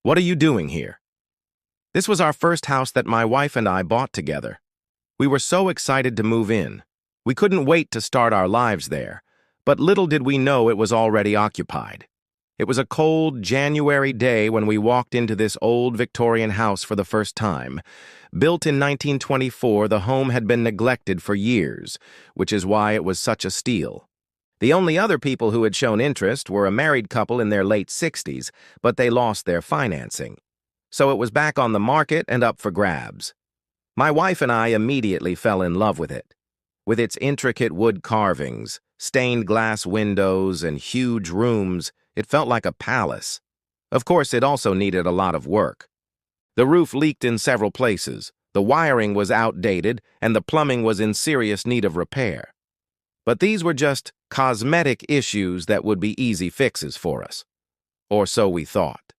What are you doing here? This was our first house that my wife and I bought together. We were so excited to move in. We couldn't wait to start our lives there, but little did we know it was already occupied. It was a cold January day when we walked into this old Victorian house for the first time. Built in 1924, the home had been neglected for years, which is why it was such a steal. The only other people who had shown interest were a married couple in their late 60s, but they lost their financing. So it was back on the market and up for grabs. My wife and I immediately fell in love with it. With its intricate wood carvings, stained glass windows, and huge rooms, it felt like a palace. Of course, it also needed a lot of work. The roof leaked in several places, the wiring was outdated, and the plumbing was in serious need of repair. But these were just cosmetic issues that would be easy fixes for us. Or so we thought.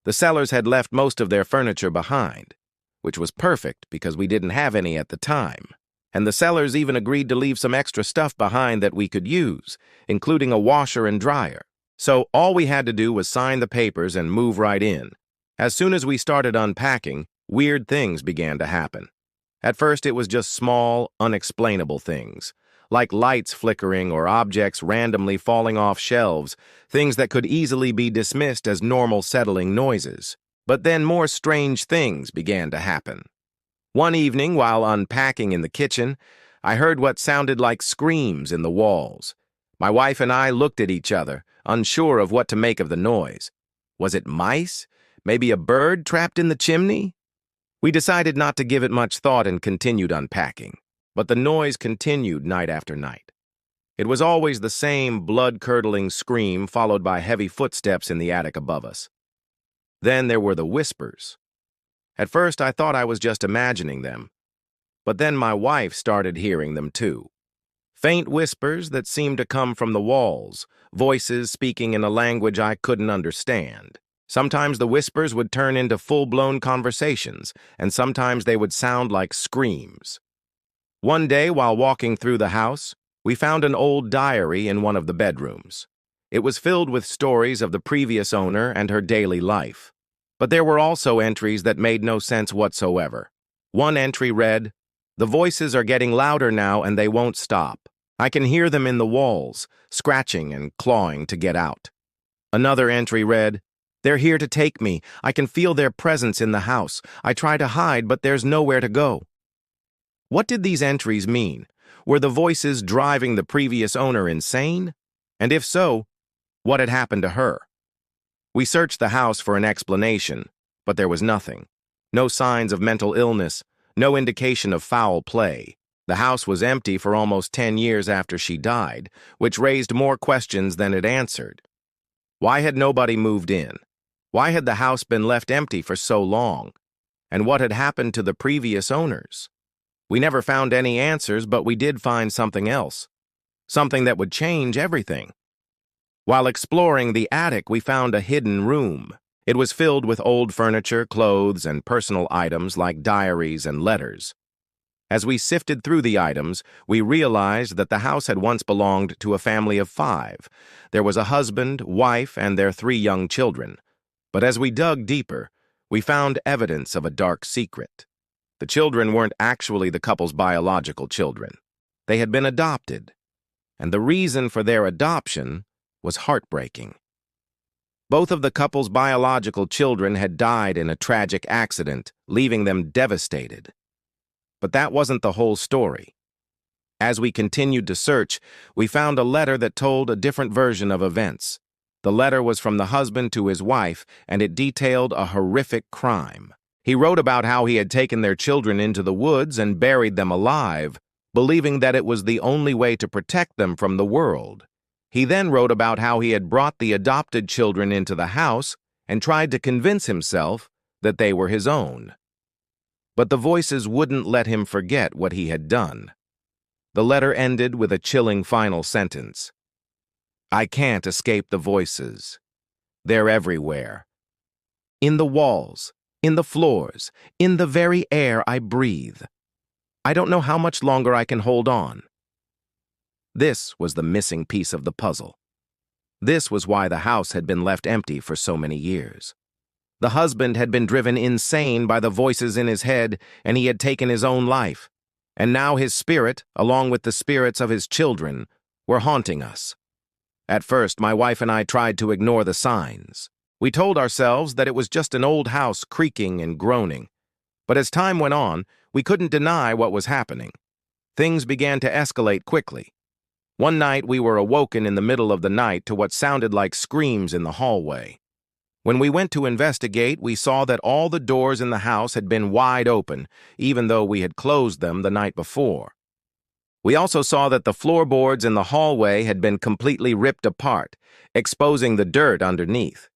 The sellers had left most of their furniture behind, which was perfect because we didn't have any at the time. And the sellers even agreed to leave some extra stuff behind that we could use, including a washer and dryer. So all we had to do was sign the papers and move right in. As soon as we started unpacking, weird things began to happen. At first, it was just small, unexplainable things, like lights flickering or objects randomly falling off shelves, things that could easily be dismissed as normal settling noises. But then more strange things began to happen. One evening, while unpacking in the kitchen, I heard what sounded like screams in the walls. My wife and I looked at each other, unsure of what to make of the noise. Was it mice? Maybe a bird trapped in the chimney? We decided not to give it much thought and continued unpacking. But the noise continued night after night. It was always the same blood-curdling scream followed by heavy footsteps in the attic above us. Then there were the whispers. At first, I thought I was just imagining them. But then my wife started hearing them too. Faint whispers that seemed to come from the walls, voices speaking in a language I couldn't understand. Sometimes the whispers would turn into full-blown conversations, and sometimes they would sound like screams. One day, while walking through the house, we found an old diary in one of the bedrooms. It was filled with stories of the previous owner and her daily life. But there were also entries that made no sense whatsoever. One entry read, "The voices are getting louder now and they won't stop. I can hear them in the walls, scratching and clawing to get out." Another entry read, "They're here to take me. I can feel their presence in the house. I try to hide, but there's nowhere to go." What did these entries mean? Were the voices driving the previous owner insane? And if so, what had happened to her? We searched the house for an explanation, but there was nothing. No signs of mental illness, no indication of foul play. The house was empty for almost 10 years after she died, which raised more questions than it answered. Why had nobody moved in? Why had the house been left empty for so long? And what had happened to the previous owners? We never found any answers, but we did find something else. Something that would change everything. While exploring the attic, we found a hidden room. It was filled with old furniture, clothes, and personal items like diaries and letters. As we sifted through the items, we realized that the house had once belonged to a family of 5. There was a husband, wife, and their 3 young children. But as we dug deeper, we found evidence of a dark secret. The children weren't actually the couple's biological children. They had been adopted, and the reason for their adoption was heartbreaking. Both of the couple's biological children had died in a tragic accident, leaving them devastated. But that wasn't the whole story. As we continued to search, we found a letter that told a different version of events. The letter was from the husband to his wife, and it detailed a horrific crime. He wrote about how he had taken their children into the woods and buried them alive, believing that it was the only way to protect them from the world. He then wrote about how he had brought the adopted children into the house and tried to convince himself that they were his own. But the voices wouldn't let him forget what he had done. The letter ended with a chilling final sentence. "I can't escape the voices. They're everywhere. In the walls, in the floors, in the very air I breathe. I don't know how much longer I can hold on." This was the missing piece of the puzzle. This was why the house had been left empty for so many years. The husband had been driven insane by the voices in his head, and he had taken his own life. And now his spirit, along with the spirits of his children, were haunting us. At first, my wife and I tried to ignore the signs. We told ourselves that it was just an old house creaking and groaning. But as time went on, we couldn't deny what was happening. Things began to escalate quickly. One night, we were awoken in the middle of the night to what sounded like screams in the hallway. When we went to investigate, we saw that all the doors in the house had been wide open, even though we had closed them the night before. We also saw that the floorboards in the hallway had been completely ripped apart, exposing the dirt underneath.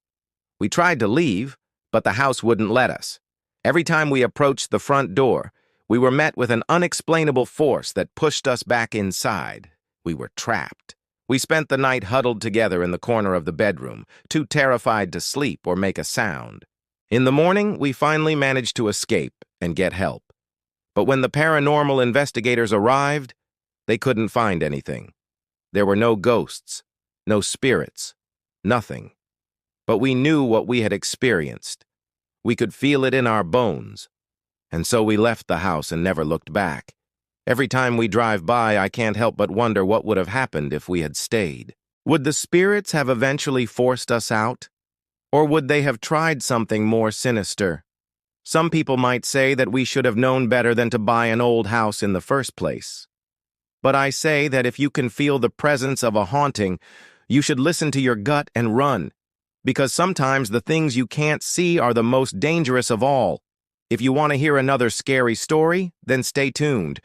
We tried to leave, but the house wouldn't let us. Every time we approached the front door, we were met with an unexplainable force that pushed us back inside. We were trapped. We spent the night huddled together in the corner of the bedroom, too terrified to sleep or make a sound. In the morning, we finally managed to escape and get help. But when the paranormal investigators arrived, they couldn't find anything. There were no ghosts, no spirits, nothing. But we knew what we had experienced. We could feel it in our bones. And so we left the house and never looked back. Every time we drive by, I can't help but wonder what would have happened if we had stayed. Would the spirits have eventually forced us out? Or would they have tried something more sinister? Some people might say that we should have known better than to buy an old house in the first place. But I say that if you can feel the presence of a haunting, you should listen to your gut and run, because sometimes the things you can't see are the most dangerous of all. If you want to hear another scary story, then stay tuned.